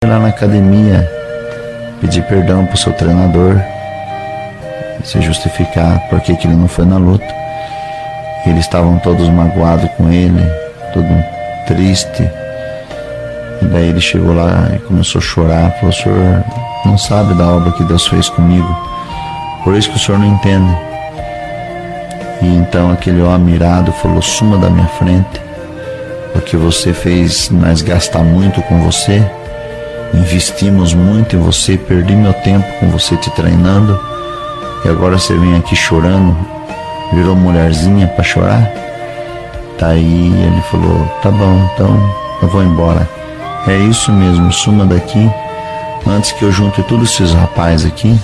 Lá na academia, pedir perdão pro seu treinador, se justificar porque que ele não foi na luta. Eles estavam todos magoados com ele, todo triste. E daí ele chegou lá e começou a chorar, falou: o senhor não sabe da obra que Deus fez comigo, por isso que o senhor não entende. E então aquele homem irado falou: suma da minha frente, porque você fez nós gastar muito com você, investimos muito em você, perdi meu tempo com você te treinando, e agora você vem aqui chorando, virou mulherzinha para chorar. Daí ele falou: tá bom, então eu vou embora. É isso mesmo, suma daqui antes que eu junte todos esses rapazes aqui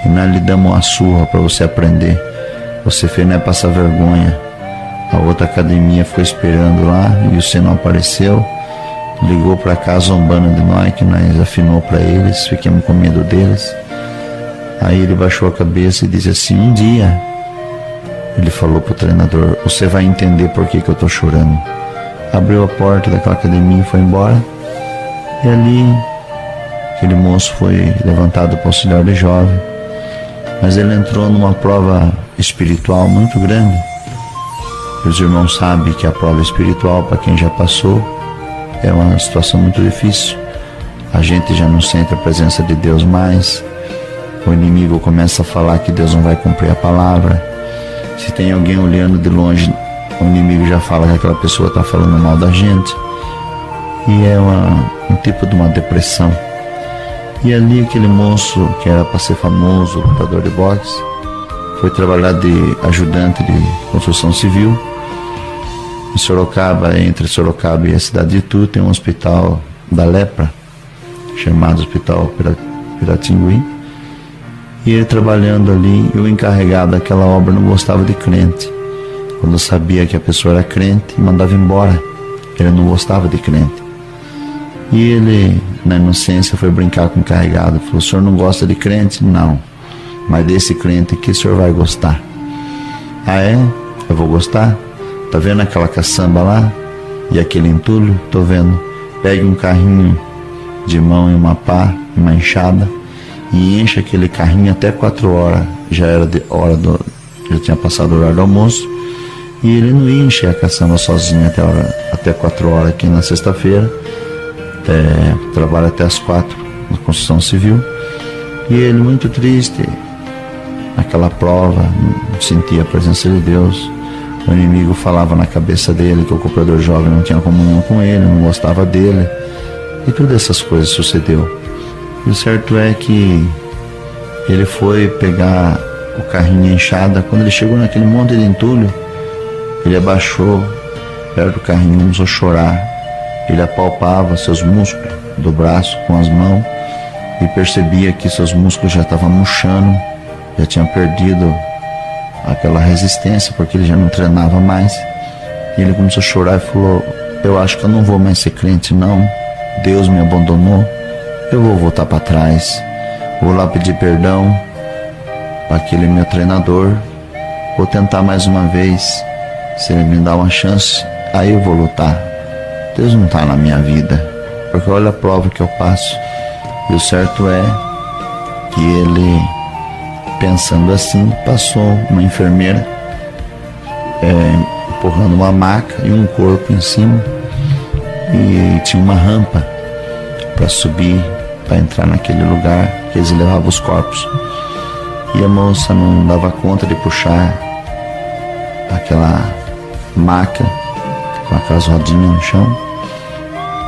e nós lhe damos uma surra para você aprender. Você fez não é passar vergonha. A outra academia ficou esperando lá e você não apareceu. Ligou para cá zombando de nós, que nós afinou para eles, ficamos com medo deles. Aí ele baixou a cabeça e disse assim: um dia, ele falou pro treinador, você vai entender por que eu tô chorando. Abriu a porta daquela academia e foi embora. E ali, aquele moço foi levantado para auxiliar de jovem, mas ele entrou numa prova espiritual muito grande. E os irmãos sabem que a prova espiritual, para quem já passou, é uma situação muito difícil. A gente já não sente a presença de Deus mais. O inimigo começa a falar que Deus não vai cumprir a palavra. Se tem alguém olhando de longe, o inimigo já fala que aquela pessoa está falando mal da gente. E é um tipo de uma depressão. E ali aquele moço, que era para ser famoso, lutador de boxe, foi trabalhar de ajudante de construção civil. Em Sorocaba, entre Sorocaba e a cidade de Itu, tem um hospital da lepra, chamado Hospital Piratingui. E ele trabalhando ali, e o encarregado daquela obra não gostava de crente. Quando sabia que a pessoa era crente, mandava embora. Ele não gostava de crente. E ele, na inocência, foi brincar com o encarregado. Falou: o senhor não gosta de crente? Não. Mas desse crente aqui o senhor vai gostar. Ah é? Eu vou gostar? Tá vendo aquela caçamba lá? E aquele entulho? Tô vendo. Pegue um carrinho de mão e uma pá, uma enxada, e enche aquele carrinho até 4 horas. Já era já tinha passado o horário do almoço. E ele não ia encher a caçamba sozinho até 4 horas aqui na sexta-feira. Trabalha até as 4 na construção civil. E ele muito triste, naquela prova, não sentia a presença de Deus. O inimigo falava na cabeça dele que o cooperador jovem não tinha comunhão com ele, não gostava dele. E todas essas coisas sucedeu. E o certo é que ele foi pegar o carrinho e enxada. Quando ele chegou naquele monte de entulho, ele abaixou perto do carrinho, começou a chorar. Ele apalpava seus músculos do braço com as mãos e percebia que seus músculos já estavam murchando, já tinham perdido aquela resistência, porque ele já não treinava mais. E ele começou a chorar e falou: eu acho que eu não vou mais ser crente não, Deus me abandonou, eu vou voltar para trás, vou lá pedir perdão para aquele meu treinador, vou tentar mais uma vez, se ele me dá uma chance, aí eu vou lutar. Deus não está na minha vida, porque olha a prova que eu passo. E o certo é que ele, pensando assim, passou uma enfermeira empurrando uma maca e um corpo em cima, e tinha uma rampa para subir, para entrar naquele lugar que eles levavam os corpos. E a moça não dava conta de puxar aquela maca com aquelas rodinhas no chão.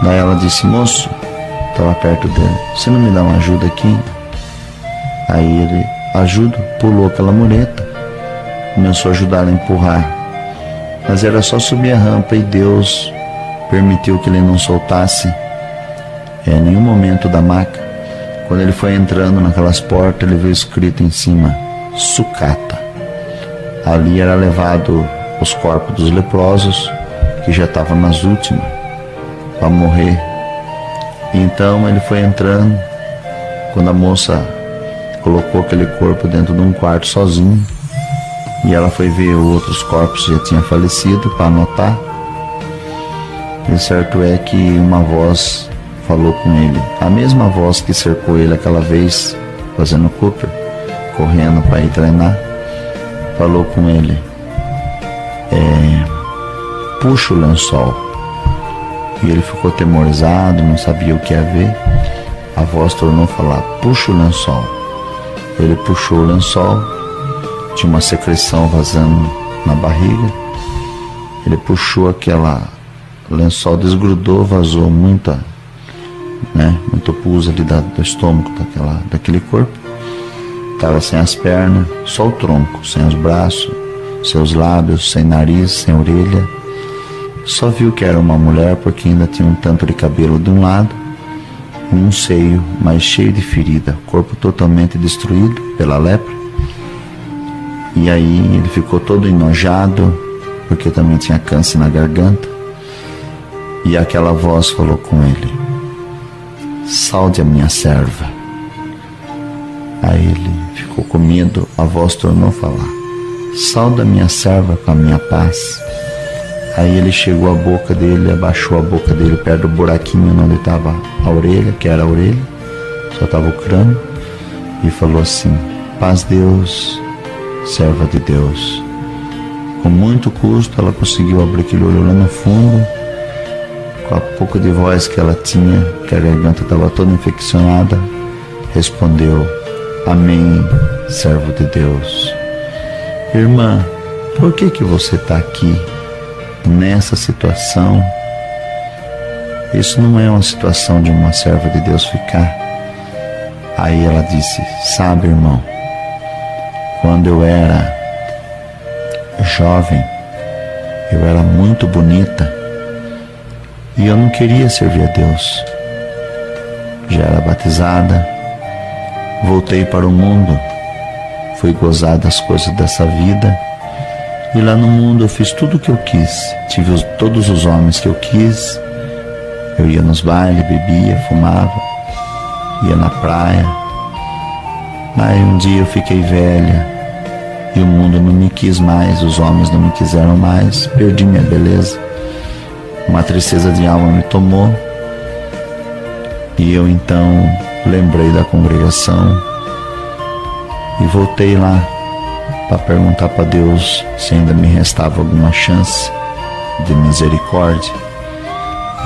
Daí ela disse: moço, estava perto dele, você não me dá uma ajuda aqui? Aí ele: ajudo. Pulou aquela mureta, começou a ajudar a empurrar, mas era só subir a rampa, e Deus permitiu que ele não soltasse em nenhum momento da maca. Quando ele foi entrando naquelas portas, ele viu escrito em cima: sucata. Ali era levado os corpos dos leprosos, que já estavam nas últimas para morrer. Então ele foi entrando. Quando a moça colocou aquele corpo dentro de um quarto sozinho, e ela foi ver outros corpos que já tinham falecido para anotar. E o certo é que uma voz falou com ele, a mesma voz que cercou ele aquela vez, fazendo Cooper, correndo para ir treinar, falou com ele, puxa o lençol. E ele ficou atemorizado, não sabia o que ia ver. A voz tornou a falar, puxa o lençol. Ele puxou o lençol, tinha uma secreção vazando na barriga. Ele puxou o lençol, desgrudou, vazou muito pus ali do estômago daquele corpo. Estava sem as pernas, só o tronco, sem os braços, seus lábios, sem nariz, sem orelha. Só viu que era uma mulher porque ainda tinha um tanto de cabelo de um lado e um seio mais cheio de ferida, corpo totalmente destruído pela lepra. E aí ele ficou todo enojado, porque também tinha câncer na garganta. E aquela voz falou com ele, salde a minha serva. Aí ele ficou com medo, a voz tornou a falar, salda a minha serva com a minha paz. Aí ele chegou à boca dele, abaixou a boca dele perto do buraquinho onde estava a orelha, que era a orelha, só estava o crânio, e falou assim, paz Deus, serva de Deus. Com muito custo ela conseguiu abrir aquele olho lá no fundo, com a pouco de voz que ela tinha, que a garganta estava toda infeccionada, respondeu, amém, servo de Deus. Irmã, por que você está aqui? Nessa situação, isso não é uma situação de uma serva de Deus ficar. Aí ela disse, sabe, irmão, quando eu era jovem, eu era muito bonita e eu não queria servir a Deus. Já era batizada, voltei para o mundo, fui gozar das coisas dessa vida. E lá no mundo eu fiz tudo o que eu quis, tive todos os homens que eu quis, eu ia nos bailes, bebia, fumava, ia na praia. Aí um dia eu fiquei velha e o mundo não me quis mais, os homens não me quiseram mais, perdi minha beleza, uma tristeza de alma me tomou e eu então lembrei da congregação e voltei lá para perguntar para Deus se ainda me restava alguma chance de misericórdia.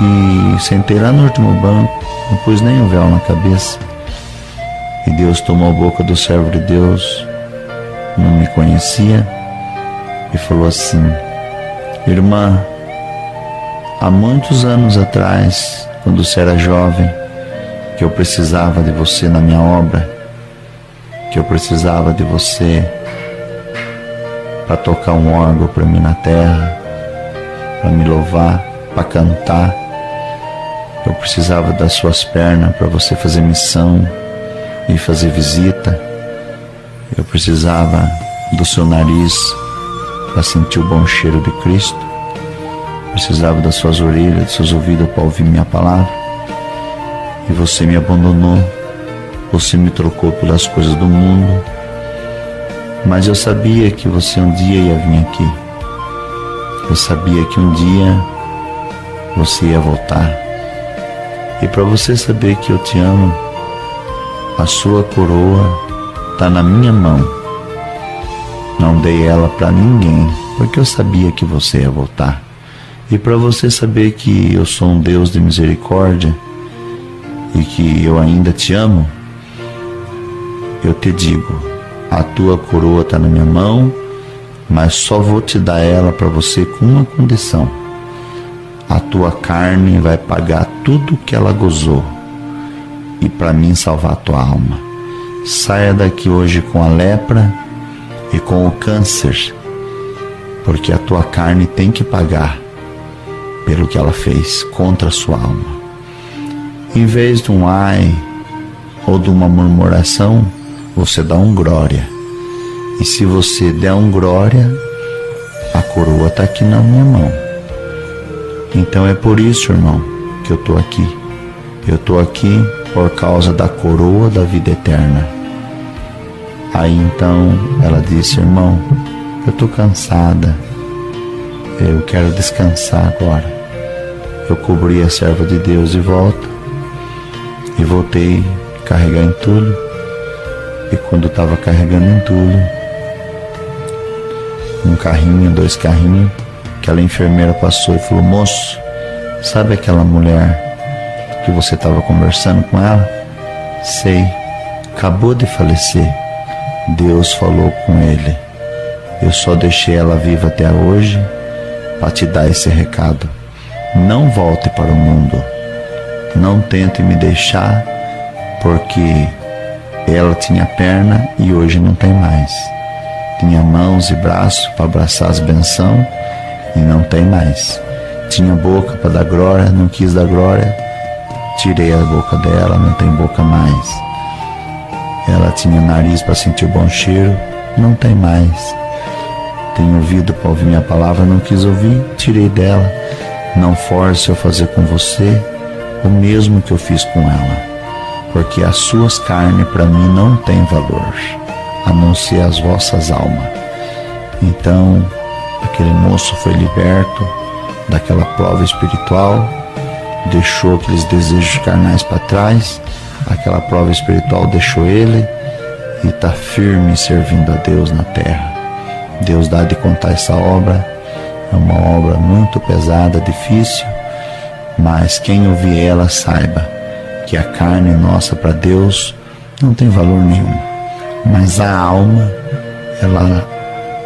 E sentei lá no último banco, não pus nem um véu na cabeça. E Deus tomou a boca do servo de Deus, não me conhecia, e falou assim, irmã, há muitos anos atrás, quando você era jovem, que eu precisava de você na minha obra, que eu precisava de você para tocar um órgão para mim na terra, para me louvar, para cantar. Eu precisava das suas pernas para você fazer missão e fazer visita. Eu precisava do seu nariz para sentir o bom cheiro de Cristo. Precisava das suas orelhas, dos seus ouvidos para ouvir minha palavra. E você me abandonou, você me trocou pelas coisas do mundo. Mas eu sabia que você um dia ia vir aqui. Eu sabia que um dia você ia voltar. E para você saber que eu te amo, a sua coroa está na minha mão. Não dei ela para ninguém, porque eu sabia que você ia voltar. E para você saber que eu sou um Deus de misericórdia e que eu ainda te amo, eu te digo, a tua coroa está na minha mão, mas só vou te dar ela para você com uma condição. A tua carne vai pagar tudo que ela gozou e para mim salvar a tua alma. Saia daqui hoje com a lepra e com o câncer, porque a tua carne tem que pagar pelo que ela fez contra a sua alma. Em vez de um ai ou de uma murmuração, você dá um glória. E se você der um glória, a coroa está aqui na minha mão. Então é por isso, irmão, que eu estou aqui. Eu estou aqui por causa da coroa da vida eterna. Aí então ela disse, irmão, eu estou cansada, eu quero descansar agora. Eu cobri a serva de Deus de volta E voltei a carregar entulho. E quando estava carregando entulho, um carrinho, 2 carrinhos, aquela enfermeira passou e falou: moço, sabe aquela mulher que você estava conversando com ela? Sei, acabou de falecer. Deus falou com ele. Eu só deixei ela viva até hoje para te dar esse recado. Não volte para o mundo. Não tente me deixar, porque ela tinha perna e hoje não tem mais. Tinha mãos e braços para abraçar as bençãos e não tem mais. Tinha boca para dar glória, não quis dar glória. Tirei a boca dela, não tem boca mais. Ela tinha nariz para sentir o bom cheiro, não tem mais. Tem ouvido para ouvir minha palavra, não quis ouvir, tirei dela. Não force eu fazer com você o mesmo que eu fiz com ela, porque as suas carnes para mim não têm valor, a não ser as vossas almas. Então, aquele moço foi liberto daquela prova espiritual, deixou aqueles desejos carnais para trás, aquela prova espiritual deixou ele e está firme servindo a Deus na terra. Deus dá de contar essa obra, é uma obra muito pesada, difícil, mas quem ouvir ela saiba que a carne nossa para Deus não tem valor nenhum, mas a alma, ela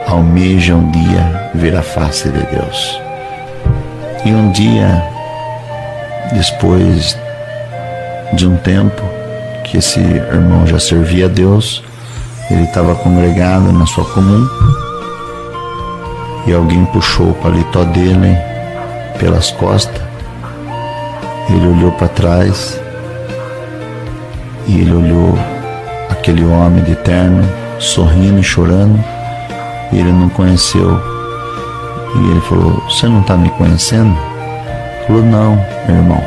almeja um dia ver a face de Deus. E um dia, depois de um tempo que esse irmão já servia a Deus, ele estava congregado na sua comum e alguém puxou o paletó dele pelas costas. Ele olhou para trás e ele olhou aquele homem de terno sorrindo e chorando, e ele não conheceu. E ele falou: você não está me conhecendo? Ele falou: não, meu irmão,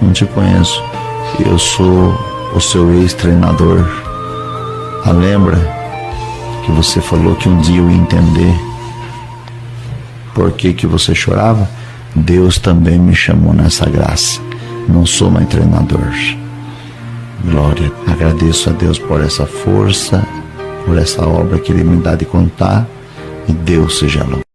não te conheço. Eu sou o seu ex-treinador. Lembra que você falou que um dia eu ia entender por que você chorava? Deus também me chamou nessa graça. Não sou mais treinador. Glória. Agradeço a Deus por essa força, por essa obra que Ele me dá de contar. E Deus seja louvado.